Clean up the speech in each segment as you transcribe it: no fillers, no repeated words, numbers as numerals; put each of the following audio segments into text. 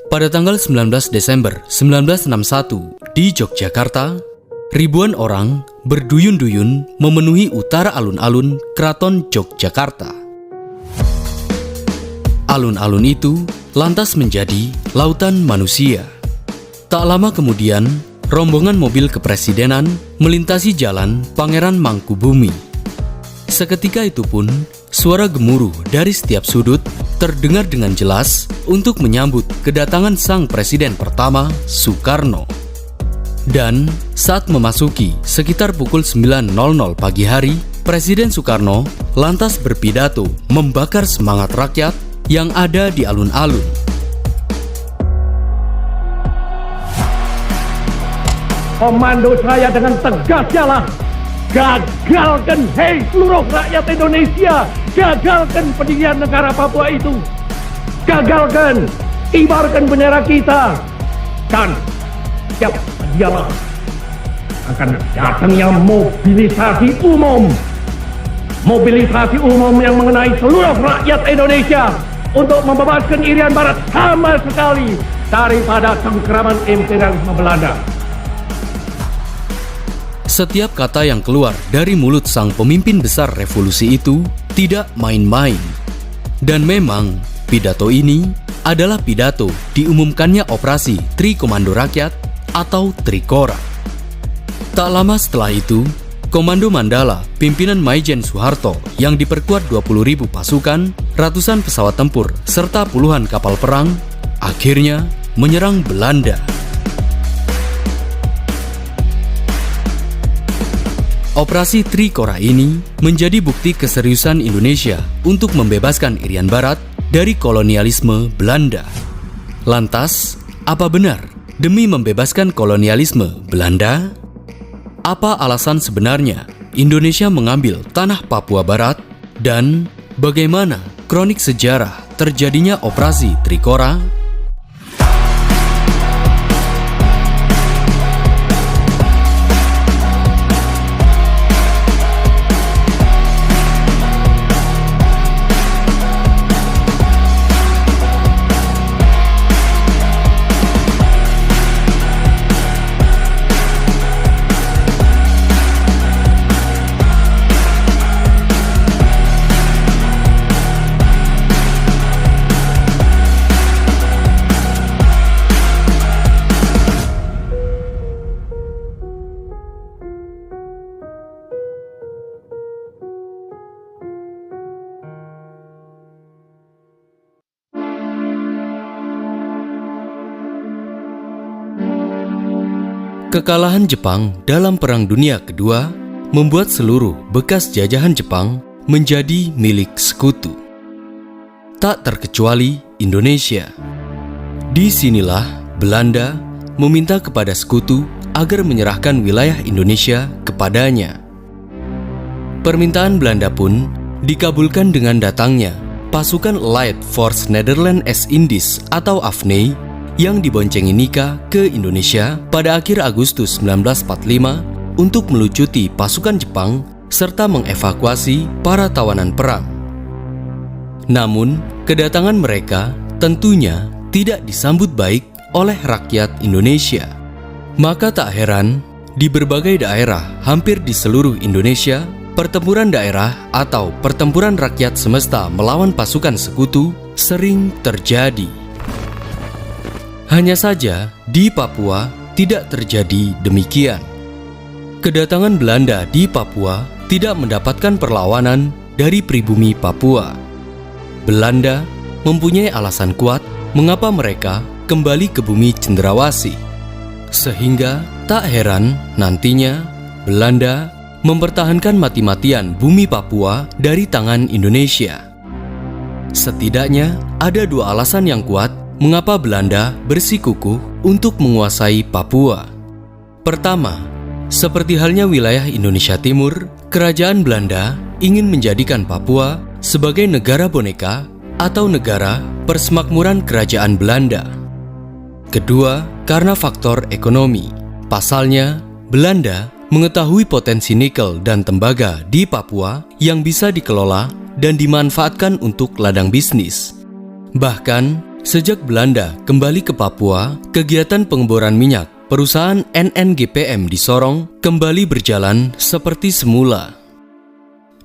Pada tanggal 19 Desember 1961 di Yogyakarta, ribuan orang berduyun-duyun memenuhi utara alun-alun Keraton Yogyakarta. Alun-alun itu lantas menjadi lautan manusia. Tak lama kemudian, rombongan mobil kepresidenan melintasi jalan Pangeran Mangkubumi. Seketika itu pun, suara gemuruh dari setiap sudut terdengar dengan jelas untuk menyambut kedatangan sang presiden pertama, Soekarno. Dan saat memasuki sekitar pukul 9.00 pagi hari, Presiden Soekarno lantas berpidato membakar semangat rakyat yang ada di alun-alun. Komando saya dengan tegas ialah gagalkan, hei seluruh rakyat Indonesia, gagalkan pendirian negara Papua itu. Gagalkan, kibarkan bendera kita. Dan siap dialah akan datangnya mobilisasi umum. Mobilisasi umum yang mengenai seluruh rakyat Indonesia untuk membebaskan Irian Barat sama sekali daripada cengkeraman imperialisme Belanda. Setiap kata yang keluar dari mulut sang pemimpin besar revolusi itu tidak main-main. Dan memang pidato ini adalah pidato diumumkannya operasi Tri Komando Rakyat atau Trikora. Tak lama setelah itu, Komando Mandala pimpinan Maijen Soeharto yang diperkuat 20.000 pasukan, ratusan pesawat tempur, serta puluhan kapal perang akhirnya menyerang Belanda. Operasi Trikora ini menjadi bukti keseriusan Indonesia untuk membebaskan Irian Barat dari kolonialisme Belanda. Lantas, apa benar demi membebaskan kolonialisme Belanda? Apa alasan sebenarnya Indonesia mengambil tanah Papua Barat? Dan bagaimana kronik sejarah terjadinya operasi Trikora? Kekalahan Jepang dalam Perang Dunia Kedua membuat seluruh bekas jajahan Jepang menjadi milik sekutu. Tak terkecuali Indonesia. Disinilah Belanda meminta kepada sekutu agar menyerahkan wilayah Indonesia kepadanya. Permintaan Belanda pun dikabulkan dengan datangnya pasukan Allied Force Nederland-East-Indies atau AFNI yang diboncengi Nika ke Indonesia pada akhir Agustus 1945 untuk melucuti pasukan Jepang serta mengevakuasi para tawanan perang. Namun, kedatangan mereka tentunya tidak disambut baik oleh rakyat Indonesia. Maka tak heran, di berbagai daerah hampir di seluruh Indonesia, pertempuran daerah atau pertempuran rakyat semesta melawan pasukan sekutu sering terjadi. Hanya saja, di Papua tidak terjadi demikian. Kedatangan Belanda di Papua tidak mendapatkan perlawanan dari pribumi Papua. Belanda mempunyai alasan kuat mengapa mereka kembali ke bumi Cendrawasih. Sehingga tak heran nantinya Belanda mempertahankan mati-matian bumi Papua dari tangan Indonesia. Setidaknya ada dua alasan yang kuat mengapa Belanda bersikukuh untuk menguasai Papua. Pertama, seperti halnya wilayah Indonesia Timur, kerajaan Belanda ingin menjadikan Papua sebagai negara boneka atau negara persemakmuran kerajaan Belanda. Kedua, karena faktor ekonomi. Pasalnya, Belanda mengetahui potensi nikel dan tembaga di Papua yang bisa dikelola dan dimanfaatkan untuk ladang bisnis. Bahkan, Sejak Belanda kembali ke Papua, kegiatan pengeboran minyak perusahaan NNGPM di Sorong kembali berjalan seperti semula.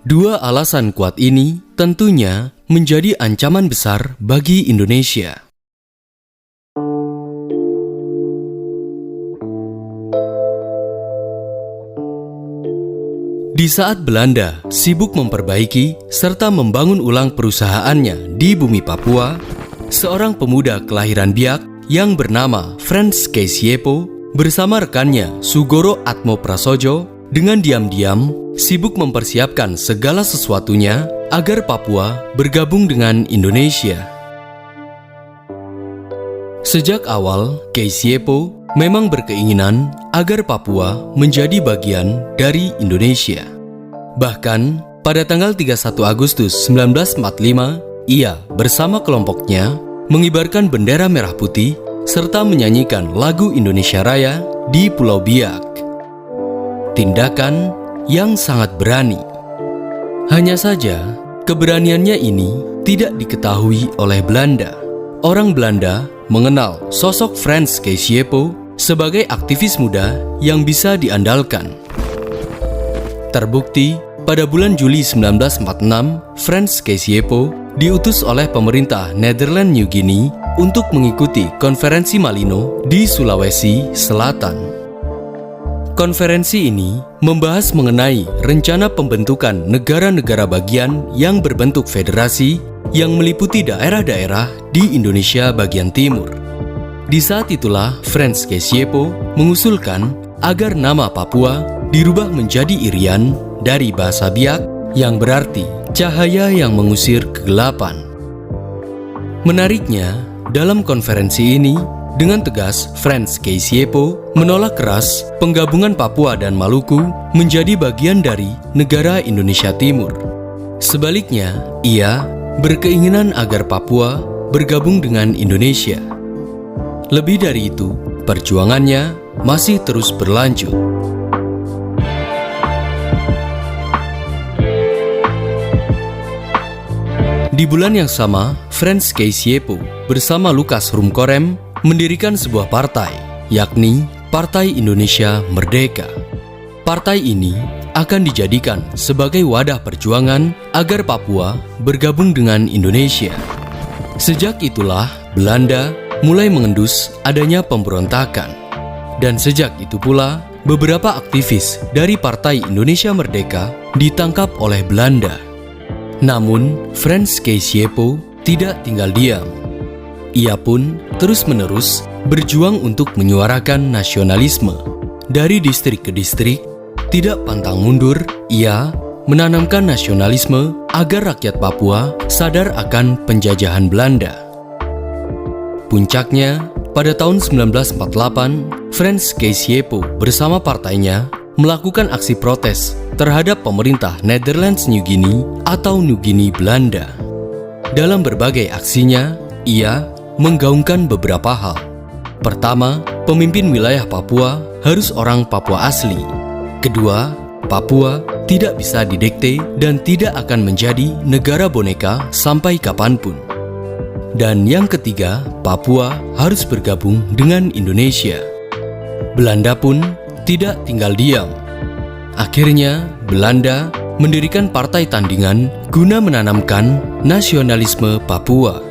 Dua alasan kuat ini tentunya menjadi ancaman besar bagi Indonesia. Di saat Belanda sibuk memperbaiki serta membangun ulang perusahaannya di bumi Papua, seorang pemuda kelahiran Biak yang bernama Frans Keisiepo bersama rekannya Sugoro Atmoprasojo dengan diam-diam sibuk mempersiapkan segala sesuatunya agar Papua bergabung dengan Indonesia. Sejak awal, Keisiepo memang berkeinginan agar Papua menjadi bagian dari Indonesia. Bahkan, pada tanggal 31 Agustus 1945, ia bersama kelompoknya mengibarkan bendera merah putih serta menyanyikan lagu Indonesia Raya di Pulau Biak. Tindakan yang sangat berani. Hanya saja, keberaniannya ini tidak diketahui oleh Belanda. Orang Belanda mengenal sosok Frans Keisiepo sebagai aktivis muda yang bisa diandalkan. Terbukti, pada bulan Juli 1946, Frans Keisiepo diutus oleh pemerintah Nederland New Guinea untuk mengikuti konferensi Malino di Sulawesi Selatan. Konferensi ini membahas mengenai rencana pembentukan negara-negara bagian yang berbentuk federasi yang meliputi daerah-daerah di Indonesia bagian timur. Di saat itulah Frans Keisiepo mengusulkan agar nama Papua dirubah menjadi Irian dari bahasa Biak yang berarti cahaya yang mengusir kegelapan. Menariknya, dalam konferensi ini, dengan tegas Frans Keisiepo menolak keras penggabungan Papua dan Maluku menjadi bagian dari negara Indonesia Timur. Sebaliknya, ia berkeinginan agar Papua bergabung dengan Indonesia. Lebih dari itu, perjuangannya masih terus berlanjut. Di bulan yang sama, Frans Keisiepo bersama Lukas Rumkorem mendirikan sebuah partai, yakni Partai Indonesia Merdeka. Partai ini akan dijadikan sebagai wadah perjuangan agar Papua bergabung dengan Indonesia. Sejak itulah Belanda mulai mengendus adanya pemberontakan. Dan sejak itu pula, beberapa aktivis dari Partai Indonesia Merdeka ditangkap oleh Belanda. Namun, Frans Keisiepo tidak tinggal diam. Ia pun terus-menerus berjuang untuk menyuarakan nasionalisme. Dari distrik ke distrik, tidak pantang mundur, ia menanamkan nasionalisme agar rakyat Papua sadar akan penjajahan Belanda. Puncaknya, pada tahun 1948, Frans Keisiepo bersama partainya melakukan aksi protes terhadap pemerintah Netherlands New Guinea atau New Guinea Belanda. Dalam berbagai aksinya, ia menggaungkan beberapa hal. Pertama, pemimpin wilayah Papua harus orang Papua asli. Kedua, Papua tidak bisa didikte dan tidak akan menjadi negara boneka sampai kapanpun. Dan yang ketiga, Papua harus bergabung dengan Indonesia. Belanda pun tidak tinggal diam. Akhirnya, Belanda mendirikan partai tandingan guna menanamkan nasionalisme Papua.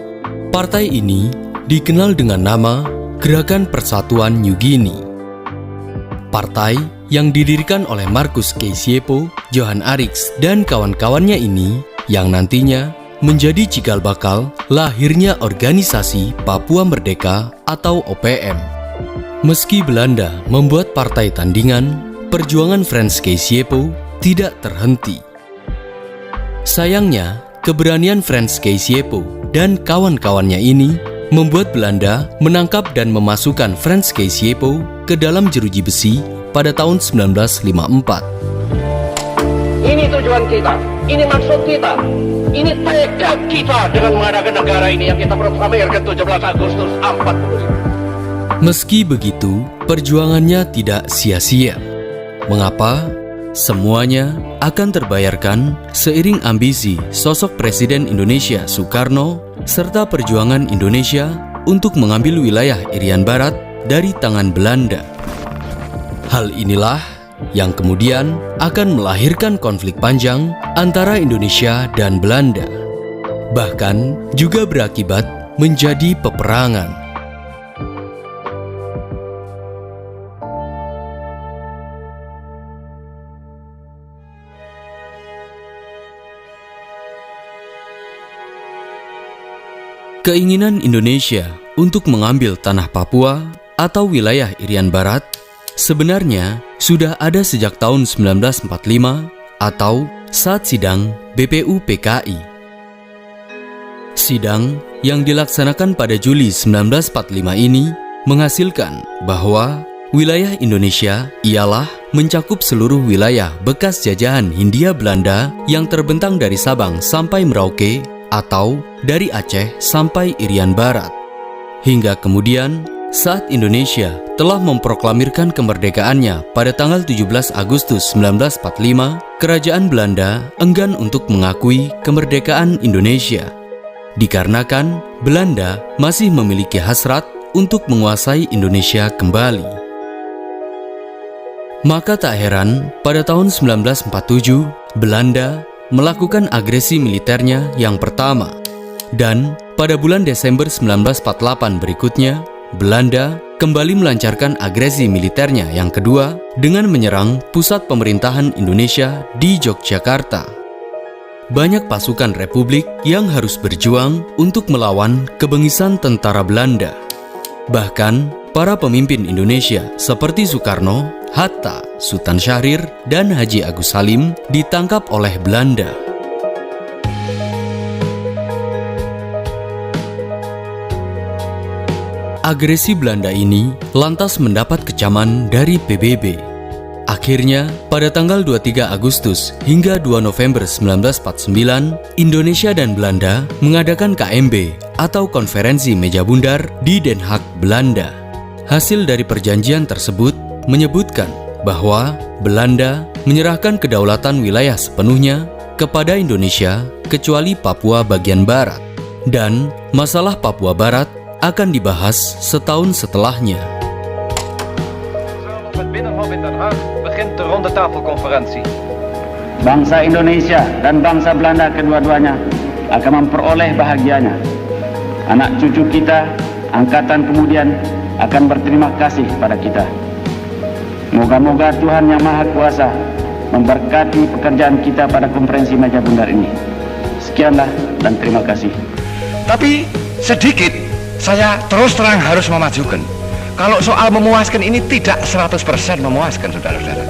Partai ini dikenal dengan nama Gerakan Persatuan New Guinea. Partai yang didirikan oleh Marcus Keisiepo, Johan Arix, dan kawan-kawannya ini yang nantinya menjadi cikal bakal lahirnya organisasi Papua Merdeka atau OPM. Meski Belanda membuat partai tandingan, perjuangan Frans Keisiepo tidak terhenti. Sayangnya, keberanian Frans Keisiepo dan kawan-kawannya ini membuat Belanda menangkap dan memasukkan Frans Keisiepo ke dalam jeruji besi pada tahun 1954. Ini tujuan kita, ini maksud kita, ini tekad kita dengan mengadakan negara ini yang kita proklamirkan 17 Agustus 45. Meski begitu, perjuangannya tidak sia-sia. Mengapa? Semuanya akan terbayarkan seiring ambisi sosok Presiden Indonesia Soekarno serta perjuangan Indonesia untuk mengambil wilayah Irian Barat dari tangan Belanda. Hal inilah yang kemudian akan melahirkan konflik panjang antara Indonesia dan Belanda, bahkan juga berakibat menjadi peperangan. Keinginan Indonesia untuk mengambil tanah Papua atau wilayah Irian Barat sebenarnya sudah ada sejak tahun 1945 atau saat sidang BPUPKI. Sidang yang dilaksanakan pada Juli 1945 ini menghasilkan bahwa wilayah Indonesia ialah mencakup seluruh wilayah bekas jajahan Hindia Belanda yang terbentang dari Sabang sampai Merauke atau dari Aceh sampai Irian Barat. Hingga kemudian saat Indonesia telah memproklamirkan kemerdekaannya pada tanggal 17 Agustus 1945, kerajaan Belanda enggan untuk mengakui kemerdekaan Indonesia, dikarenakan Belanda masih memiliki hasrat untuk menguasai Indonesia kembali. Maka tak heran pada tahun 1947 Belanda melakukan agresi militernya yang pertama, dan pada bulan Desember 1948 berikutnya, Belanda kembali melancarkan agresi militernya yang kedua dengan menyerang pusat pemerintahan Indonesia di Yogyakarta. Banyak pasukan Republik yang harus berjuang untuk melawan kebengisan tentara Belanda. Bahkan, para pemimpin Indonesia seperti Soekarno, Hatta, Sultan Syahrir, dan Haji Agus Salim ditangkap oleh Belanda. Agresi Belanda ini lantas mendapat kecaman dari PBB. Akhirnya, pada tanggal 23 Agustus hingga 2 November 1949, Indonesia dan Belanda mengadakan KMB atau Konferensi Meja Bundar di Den Haag, Belanda. Hasil dari perjanjian tersebut menyebutkan bahwa Belanda menyerahkan kedaulatan wilayah sepenuhnya kepada Indonesia kecuali Papua bagian barat, dan masalah Papua Barat akan dibahas setahun setelahnya. Op het Binnenhof in Den Haag begint de rondetafelconferentie. Bangsa Indonesia dan bangsa Belanda kedua-duanya akan memperoleh bahagianya. Anak cucu kita, angkatan kemudian akan berterima kasih pada kita. Moga-moga Tuhan Yang Maha Kuasa memberkati pekerjaan kita pada konferensi Meja Bundar ini. Sekianlah dan terima kasih. Tapi sedikit saya terus terang harus memajukan. Kalau soal memuaskan ini tidak 100% memuaskan, saudara-saudara.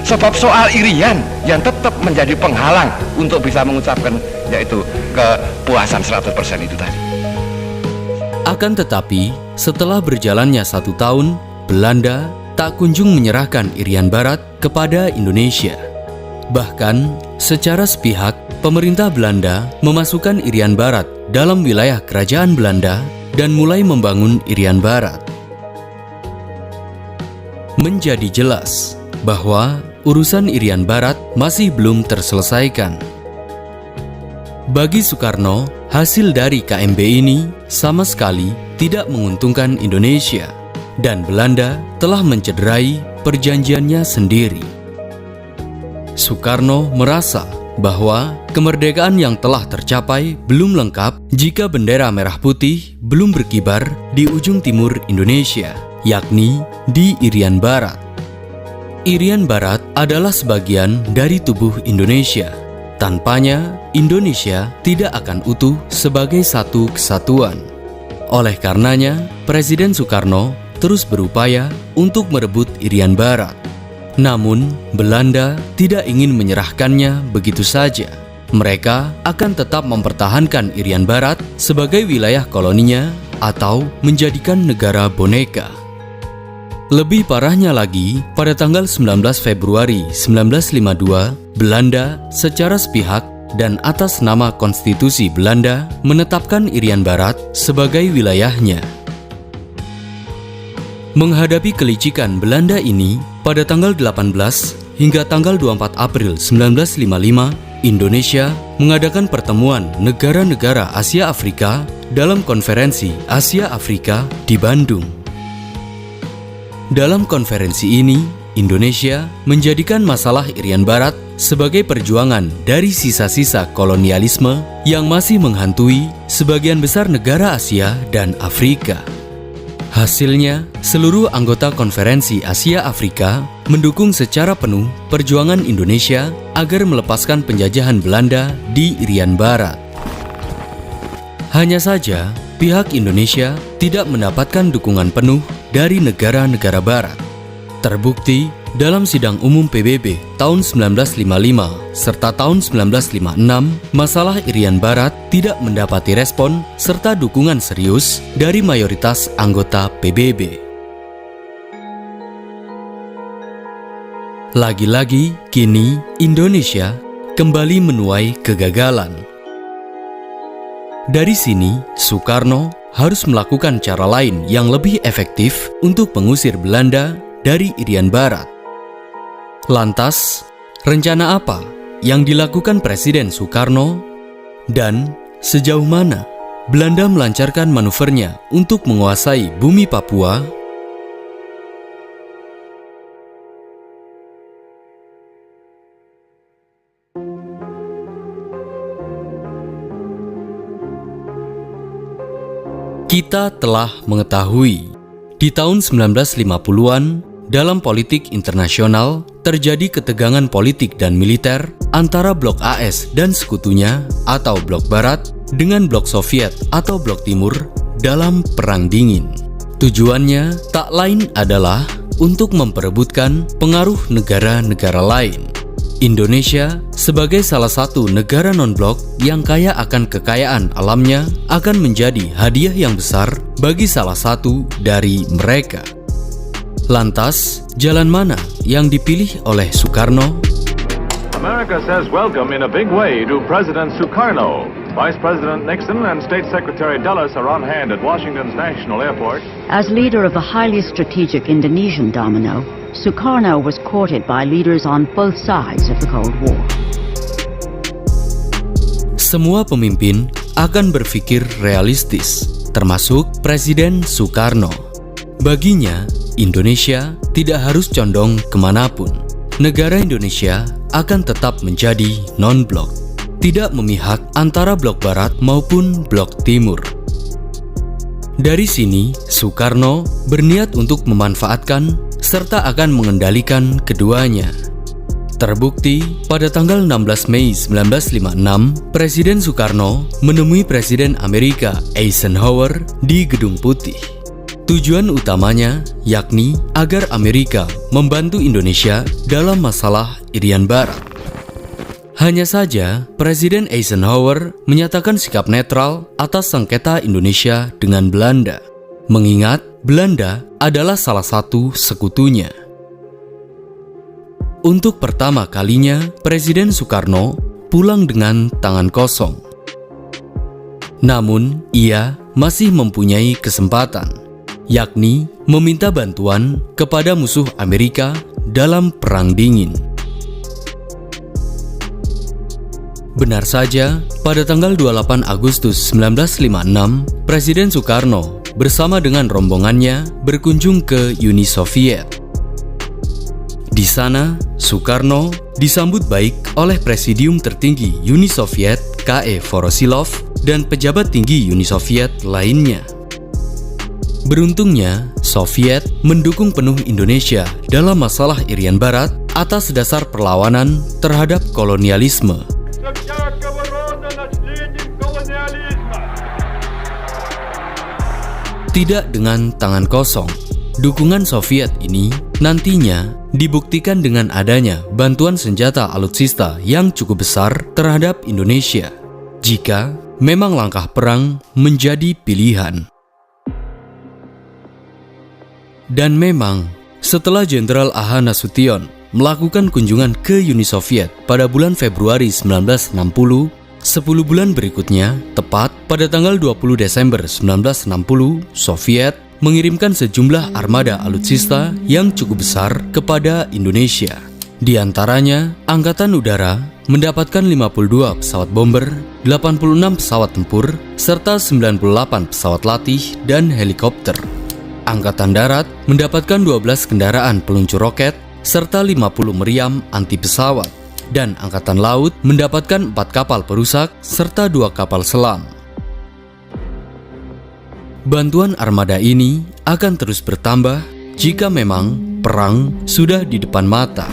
Sebab soal Irian yang tetap menjadi penghalang untuk bisa mengucapkan yaitu kepuasan 100% itu tadi. Akan tetapi, setelah berjalannya 1 tahun, Belanda tak kunjung menyerahkan Irian Barat kepada Indonesia. Bahkan, secara sepihak, pemerintah Belanda memasukkan Irian Barat dalam wilayah kerajaan Belanda dan mulai membangun Irian Barat. Menjadi jelas bahwa urusan Irian Barat masih belum terselesaikan. Bagi Soekarno, hasil dari KMB ini sama sekali tidak menguntungkan Indonesia, dan Belanda telah mencederai perjanjiannya sendiri. Soekarno merasa bahwa kemerdekaan yang telah tercapai belum lengkap jika bendera merah putih belum berkibar di ujung timur Indonesia, yakni di Irian Barat. Irian Barat adalah sebagian dari tubuh Indonesia. Tanpanya, Indonesia tidak akan utuh sebagai satu kesatuan. Oleh karenanya, Presiden Soekarno terus berupaya untuk merebut Irian Barat. Namun, Belanda tidak ingin menyerahkannya begitu saja. Mereka akan tetap mempertahankan Irian Barat sebagai wilayah koloninya atau menjadikan negara boneka. Lebih parahnya lagi, pada tanggal 19 Februari 1952, Belanda secara sepihak dan atas nama Konstitusi Belanda menetapkan Irian Barat sebagai wilayahnya. Menghadapi kelicikan Belanda ini, pada tanggal 18 hingga tanggal 24 April 1955, Indonesia mengadakan pertemuan negara-negara Asia Afrika dalam konferensi Asia Afrika di Bandung. Dalam konferensi ini, Indonesia menjadikan masalah Irian Barat sebagai perjuangan dari sisa-sisa kolonialisme yang masih menghantui sebagian besar negara Asia dan Afrika. Hasilnya, seluruh anggota konferensi Asia Afrika mendukung secara penuh perjuangan Indonesia agar melepaskan penjajahan Belanda di Irian Barat. Hanya saja, pihak Indonesia tidak mendapatkan dukungan penuh dari negara-negara Barat. Terbukti dalam sidang umum PBB tahun 1955 serta tahun 1956, masalah Irian Barat tidak mendapati respon serta dukungan serius dari mayoritas anggota PBB. Lagi-lagi, kini Indonesia kembali menuai kegagalan. Dari sini, Soekarno harus melakukan cara lain yang lebih efektif untuk mengusir Belanda dari Irian Barat. Lantas, rencana apa yang dilakukan Presiden Soekarno dan sejauh mana Belanda melancarkan manuvernya untuk menguasai bumi Papua? Kita telah mengetahui, di tahun 1950-an, dalam politik internasional, terjadi ketegangan politik dan militer antara Blok AS dan sekutunya atau Blok Barat dengan Blok Soviet atau Blok Timur dalam Perang Dingin. Tujuannya tak lain adalah untuk memperebutkan pengaruh negara-negara lain. Indonesia sebagai salah satu negara non-blok yang kaya akan kekayaan alamnya akan menjadi hadiah yang besar bagi salah satu dari mereka. Lantas, jalan mana yang dipilih oleh Soekarno? America says welcome in a big way to President Sukarno. Vice President Nixon and State Secretary Dulles are on hand at Washington's National Airport. As leader of the highly strategic Indonesian domino, Sukarno was courted by leaders on both sides of the Cold War. Semua pemimpin akan berpikir realistis, termasuk Presiden Soekarno. Baginya, Indonesia tidak harus condong kemanapun. Negara Indonesia akan tetap menjadi non-blok, tidak memihak antara blok barat maupun blok timur. Dari sini, Soekarno berniat untuk memanfaatkan serta akan mengendalikan keduanya. Terbukti, pada tanggal 16 Mei 1956, Presiden Soekarno menemui Presiden Amerika Eisenhower di Gedung Putih. Tujuan utamanya yakni agar Amerika membantu Indonesia dalam masalah Irian Barat. Hanya saja, Presiden Eisenhower menyatakan sikap netral atas sengketa Indonesia dengan Belanda, mengingat Belanda adalah salah satu sekutunya. Untuk pertama kalinya, Presiden Soekarno pulang dengan tangan kosong. Namun, ia masih mempunyai kesempatan, yakni meminta bantuan kepada musuh Amerika dalam Perang Dingin. Benar saja, pada tanggal 28 Agustus 1956, Presiden Soekarno bersama dengan rombongannya berkunjung ke Uni Soviet. Di sana, Soekarno disambut baik oleh Presidium tertinggi Uni Soviet K.E. Voroshilov dan pejabat tinggi Uni Soviet lainnya. Beruntungnya, Soviet mendukung penuh Indonesia dalam masalah Irian Barat atas dasar perlawanan terhadap kolonialisme. Tidak dengan tangan kosong, dukungan Soviet ini nantinya dibuktikan dengan adanya bantuan senjata alutsista yang cukup besar terhadap Indonesia, jika memang langkah perang menjadi pilihan. Dan memang, setelah Jenderal A.H. Nasution melakukan kunjungan ke Uni Soviet pada bulan Februari 1960, 10 bulan berikutnya, tepat pada tanggal 20 Desember 1960, Soviet mengirimkan sejumlah armada alutsista yang cukup besar kepada Indonesia. Di antaranya, Angkatan Udara mendapatkan 52 pesawat bomber, 86 pesawat tempur, serta 98 pesawat latih dan helikopter. Angkatan Darat mendapatkan 12 kendaraan peluncur roket, serta 50 meriam anti pesawat. Dan Angkatan Laut mendapatkan 4 kapal perusak, serta 2 kapal selam. Bantuan armada ini akan terus bertambah jika memang perang sudah di depan mata.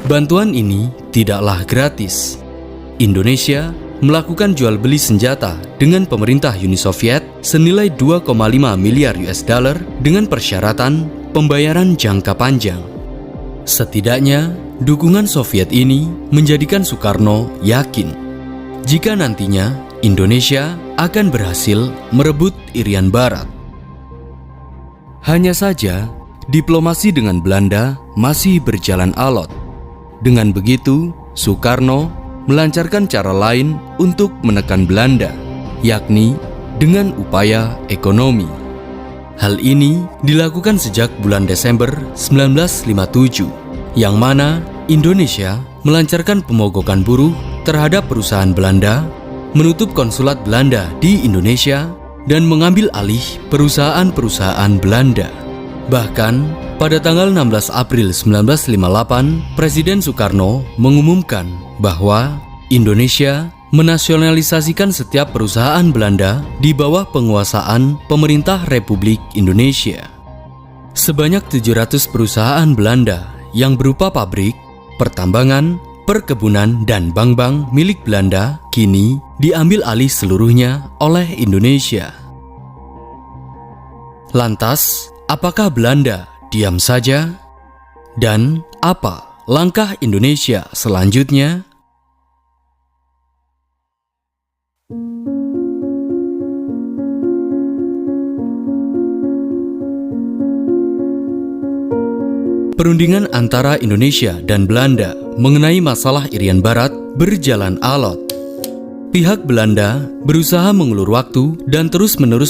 Bantuan ini tidaklah gratis. Indonesia melakukan jual beli senjata dengan pemerintah Uni Soviet senilai 2,5 miliar US dollar dengan persyaratan pembayaran jangka panjang. Setidaknya, dukungan Soviet ini menjadikan Soekarno yakin jika nantinya Indonesia akan berhasil merebut Irian Barat. Hanya saja, diplomasi dengan Belanda masih berjalan alot. Dengan begitu, Soekarno melancarkan cara lain untuk menekan Belanda, yakni dengan upaya ekonomi. Hal ini dilakukan sejak bulan Desember 1957, yang mana Indonesia melancarkan pemogokan buruh terhadap perusahaan Belanda, menutup konsulat Belanda di Indonesia, dan mengambil alih perusahaan-perusahaan Belanda. Bahkan, pada tanggal 16 April 1958, Presiden Soekarno mengumumkan bahwa Indonesia menasionalisasikan setiap perusahaan Belanda di bawah penguasaan pemerintah Republik Indonesia. Sebanyak 700 perusahaan Belanda yang berupa pabrik, pertambangan, perkebunan, dan bank-bank milik Belanda kini diambil alih seluruhnya oleh Indonesia. Lantas, apakah Belanda diam saja? Dan apa langkah Indonesia selanjutnya? Perundingan antara Indonesia dan Belanda mengenai masalah Irian Barat berjalan alot. Pihak Belanda berusaha mengulur waktu dan terus-menerus